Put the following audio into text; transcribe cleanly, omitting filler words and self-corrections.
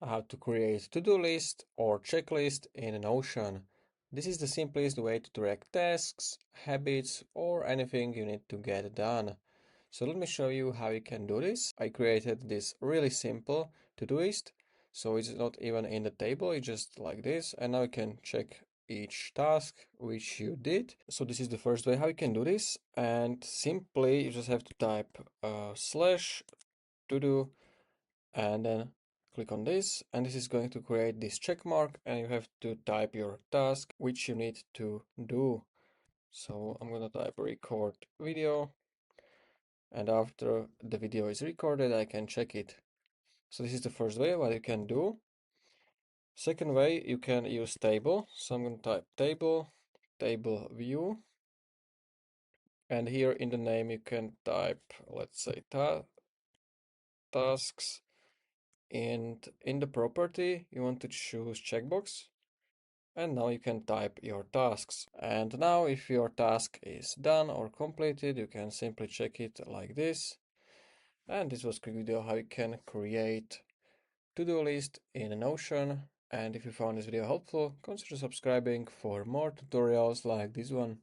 how to create to-do list or checklist in Notion. This is the simplest way to track tasks, habits, or anything you need to get done. So let me show you how you can do this. I created this really simple to-do list. So it's not even in the table, it's just like this. And now you can check each task which you did. So this is the first way how you can do this. And simply you just have to type slash to do and then click on this, and this is going to create this check mark, and you have to type your task which you need to do. So I'm gonna type record video, and after the video is recorded I can check it. So this is the first way what you can do. Second way, you can use table. So I'm gonna type table view, and here in the name you can type, let's say, tasks, and in the property you want to choose checkbox. And now you can type your tasks. And now if your task is done or completed, you can simply check it like this. And this was a quick video how you can create to-do list in Notion. And if you found this video helpful, consider subscribing for more tutorials like this one.